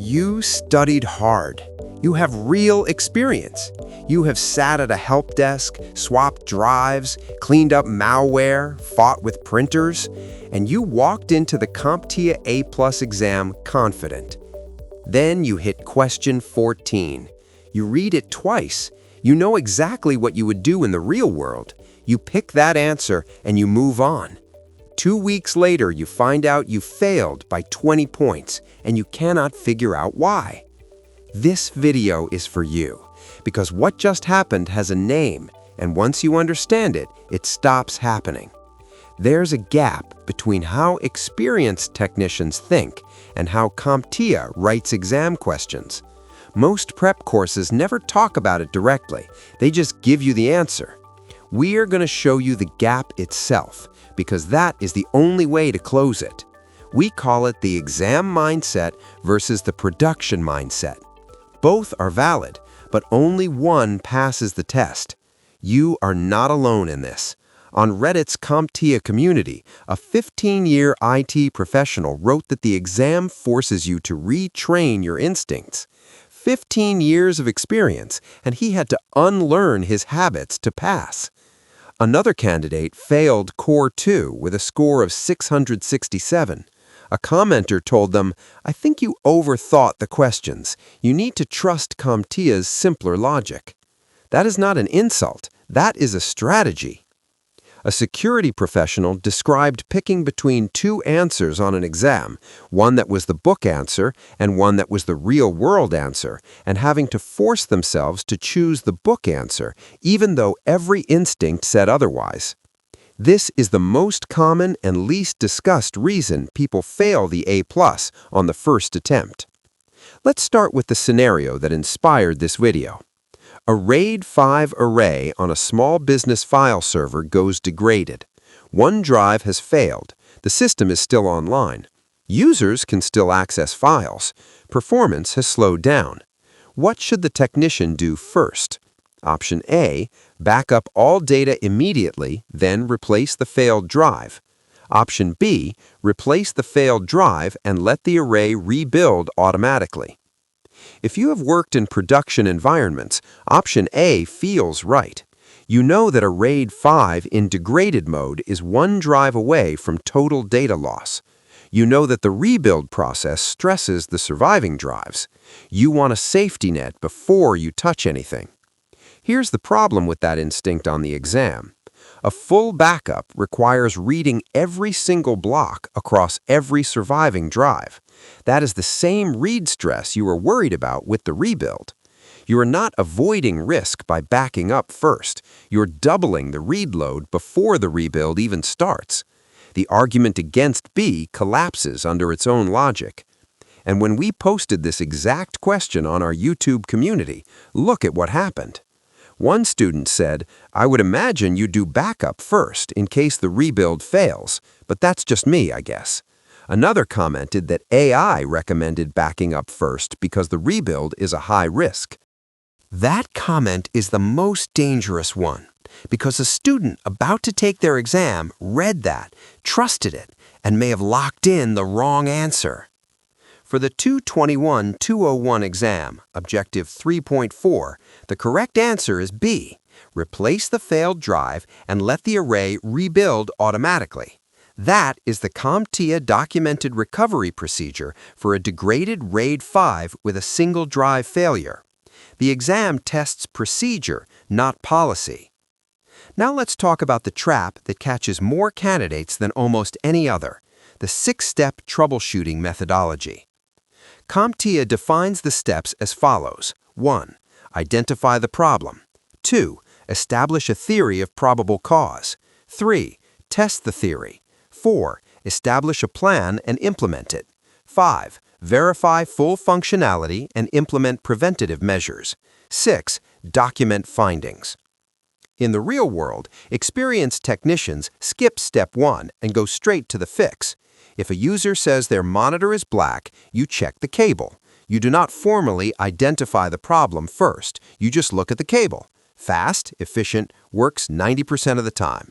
You studied hard. You have real experience. You have sat at a help desk, swapped drives, cleaned up malware, fought with printers, and you walked into the CompTIA A+ exam confident. Then you hit question 14. You read it twice. You know exactly what you would do in the real world. You pick that answer and you move on. 2 weeks later, you find out you failed by 20 points and you cannot figure out why. This video is for you because what just happened has a name, and once you understand it, it stops happening. There's a gap between how experienced technicians think and how CompTIA writes exam questions. Most prep courses never talk about it directly. They just give you the answer. We are going to show you the gap itself, because that is the only way to close it. We call it the exam mindset versus the production mindset. Both are valid, but only one passes the test. You are not alone in this. On Reddit's CompTIA community, a 15-year IT professional wrote that the exam forces you to retrain your instincts. 15 years of experience, and he had to unlearn his habits to pass. Another candidate failed Core 2 with a score of 667. A commenter told them, "I think you overthought the questions. You need to trust CompTIA's simpler logic." That is not an insult. That is a strategy. A security professional described picking between two answers on an exam, one that was the book answer and one that was the real-world answer, and having to force themselves to choose the book answer, even though every instinct said otherwise. This is the most common and least discussed reason people fail the A+ on the first attempt. Let's start with the scenario that inspired this video. A RAID 5 array on a small business file server goes degraded. One drive has failed. The system is still online. Users can still access files. Performance has slowed down. What should the technician do first? Option A, back up all data immediately, then replace the failed drive. Option B, replace the failed drive and let the array rebuild automatically. If you have worked in production environments, option A feels right. You know that a RAID 5 in degraded mode is one drive away from total data loss. You know that the rebuild process stresses the surviving drives. You want a safety net before you touch anything. Here's the problem with that instinct on the exam. A full backup requires reading every single block across every surviving drive. That is the same read stress you were worried about with the rebuild. You are not avoiding risk by backing up first. You're doubling the read load before the rebuild even starts. The argument against B collapses under its own logic. And when we posted this exact question on our YouTube community, look at what happened. One student said, "I would imagine you do backup first in case the rebuild fails, but that's just me, I guess." Another commented that AI recommended backing up first because the rebuild is a high risk. That comment is the most dangerous one because a student about to take their exam read that, trusted it, and may have locked in the wrong answer. For the 221-201 exam, Objective 3.4, the correct answer is B. Replace the failed drive and let the array rebuild automatically. That is the CompTIA documented recovery procedure for a degraded RAID 5 with a single drive failure. The exam tests procedure, not policy. Now let's talk about the trap that catches more candidates than almost any other, the 6-step troubleshooting methodology. CompTIA defines the steps as follows. 1. Identify the problem. 2. Establish a theory of probable cause. 3. Test the theory. 4. Establish a plan and implement it. 5. Verify full functionality and implement preventative measures. 6. Document findings. In the real world, experienced technicians skip step 1 and go straight to the fix. If a user says their monitor is black, you check the cable. You do not formally identify the problem first. You just look at the cable. Fast, efficient, works 90% of the time.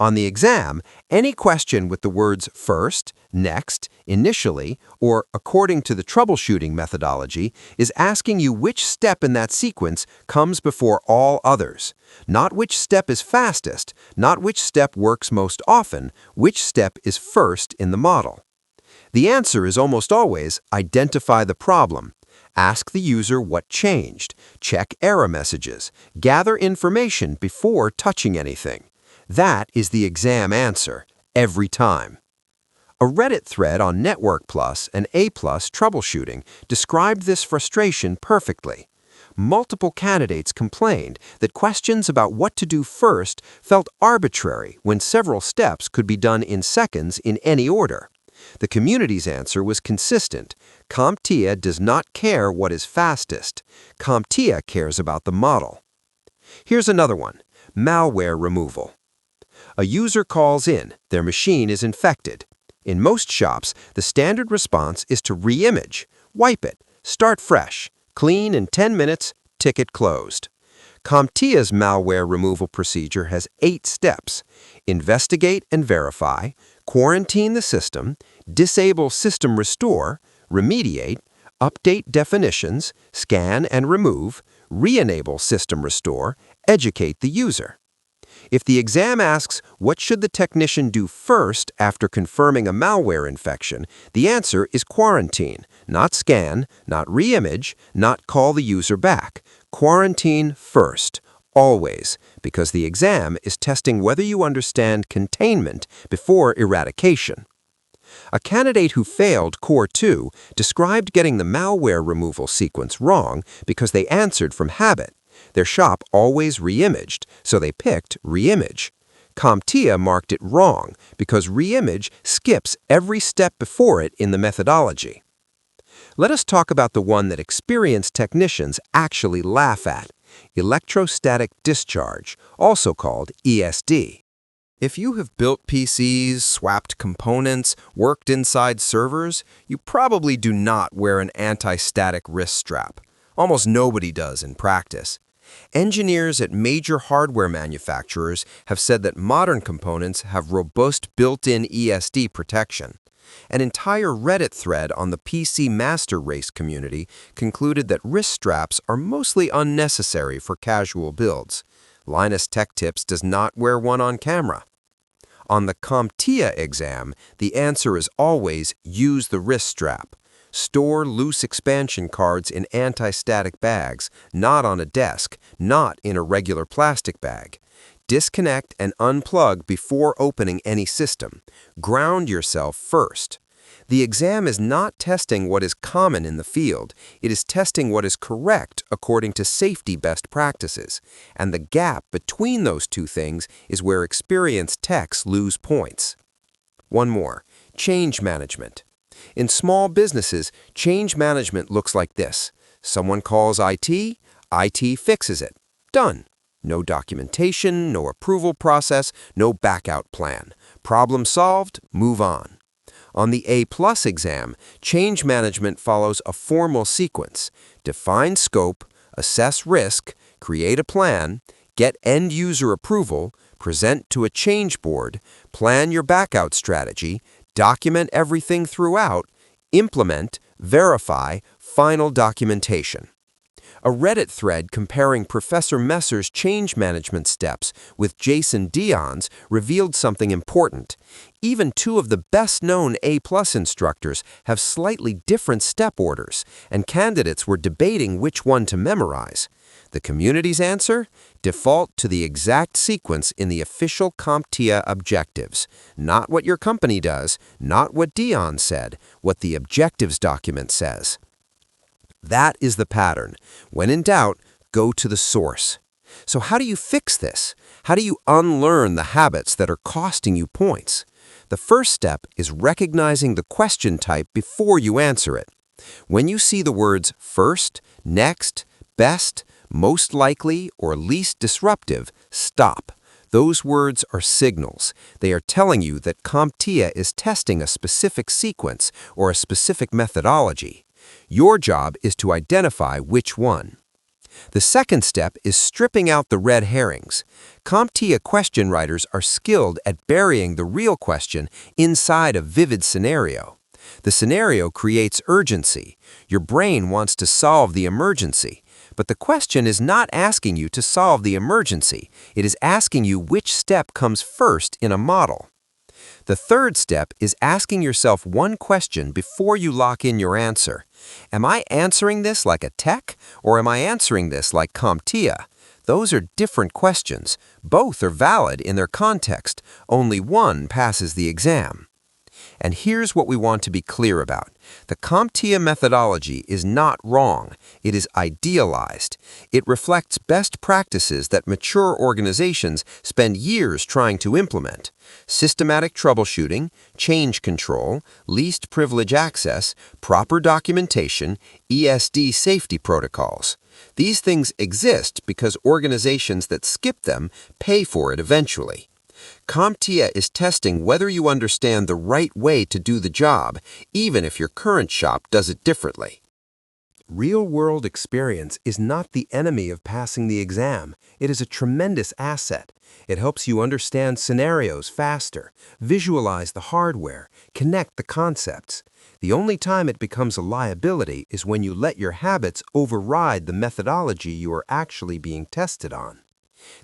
On the exam, any question with the words first, next, initially, or according to the troubleshooting methodology is asking you which step in that sequence comes before all others. Not which step is fastest, not which step works most often, which step is first in the model. The answer is almost always identify the problem. Ask the user what changed, check error messages, gather information before touching anything. That is the exam answer, every time. A Reddit thread on Network Plus and A+ troubleshooting described this frustration perfectly. Multiple candidates complained that questions about what to do first felt arbitrary when several steps could be done in seconds in any order. The community's answer was consistent. CompTIA does not care what is fastest. CompTIA cares about the model. Here's another one, malware removal. A user calls in, their machine is infected. In most shops, the standard response is to reimage, wipe it, start fresh, clean in 10 minutes, ticket closed. CompTIA's malware removal procedure has 8 steps: investigate and verify, quarantine the system, disable system restore, remediate, update definitions, scan and remove, re-enable system restore, educate the user. If the exam asks what should the technician do first after confirming a malware infection, the answer is quarantine, not scan, not reimage, not call the user back. Quarantine first, always, because the exam is testing whether you understand containment before eradication. A candidate who failed Core 2 described getting the malware removal sequence wrong because they answered from habit. Their shop always reimaged, so they picked reimage. CompTIA marked it wrong because reimage skips every step before it in the methodology. Let us talk about the one that experienced technicians actually laugh at, electrostatic discharge, also called ESD. If you have built PCs, swapped components, worked inside servers, you probably do not wear an anti-static wrist strap. Almost nobody does in practice. Engineers at major hardware manufacturers have said that modern components have robust built-in ESD protection. An entire Reddit thread on the PC master race community concluded that wrist straps are mostly unnecessary for casual builds. Linus Tech Tips does not wear one on camera. On the CompTIA exam, the answer is always use the wrist strap. Store loose expansion cards in anti-static bags, not on a desk, not in a regular plastic bag. Disconnect and unplug before opening any system. Ground yourself first. The exam is not testing what is common in the field. It is testing what is correct according to safety best practices. And the gap between those two things is where experienced techs lose points. One more, change management. In small businesses, change management looks like this. Someone calls IT, IT fixes it. Done. No documentation, no approval process, no backout plan. Problem solved, move on. On the A+ exam, change management follows a formal sequence. Define scope, assess risk, create a plan, get end-user approval, present to a change board, plan your backout strategy, document everything throughout, implement, verify, final documentation. A Reddit thread comparing Professor Messer's change management steps with Jason Dion's revealed something important. Even two of the best-known A+ instructors have slightly different step orders, and candidates were debating which one to memorize. The community's answer? Default to the exact sequence in the official CompTIA objectives. Not what your company does, not what Dion said, what the objectives document says. That is the pattern. When in doubt, go to the source. So how do you fix this? How do you unlearn the habits that are costing you points? The first step is recognizing the question type before you answer it. When you see the words first, next, best, most likely, or least disruptive, stop. Those words are signals. They are telling you that CompTIA is testing a specific sequence or a specific methodology. Your job is to identify which one. The second step is stripping out the red herrings. CompTIA question writers are skilled at burying the real question inside a vivid scenario. The scenario creates urgency. Your brain wants to solve the emergency. But the question is not asking you to solve the emergency. It is asking you which step comes first in a model. The third step is asking yourself one question before you lock in your answer. Am I answering this like a tech, or am I answering this like CompTIA? Those are different questions. Both are valid in their context. Only one passes the exam. And here's what we want to be clear about. The CompTIA methodology is not wrong. It is idealized. It reflects best practices that mature organizations spend years trying to implement. Systematic troubleshooting, change control, least privilege access, proper documentation, ESD safety protocols. These things exist because organizations that skip them pay for it eventually. CompTIA is testing whether you understand the right way to do the job, even if your current shop does it differently. Real-world experience is not the enemy of passing the exam. It is a tremendous asset. It helps you understand scenarios faster, visualize the hardware, connect the concepts. The only time it becomes a liability is when you let your habits override the methodology you are actually being tested on.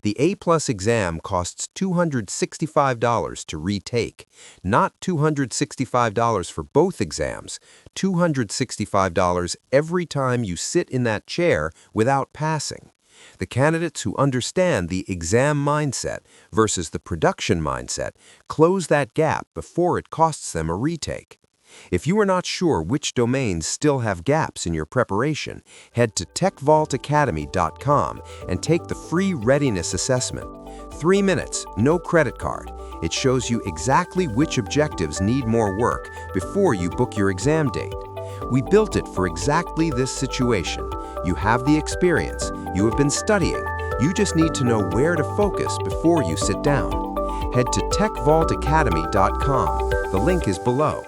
The A+ exam costs $265 to retake, not $265 for both exams, $265 every time you sit in that chair without passing. The candidates who understand the exam mindset versus the production mindset close that gap before it costs them a retake. If you are not sure which domains still have gaps in your preparation, head to TechVaultAcademy.com and take the free readiness assessment. 3 minutes, no credit card. It shows you exactly which objectives need more work before you book your exam date. We built it for exactly this situation. You have the experience. You have been studying. You just need to know where to focus before you sit down. Head to TechVaultAcademy.com. The link is below.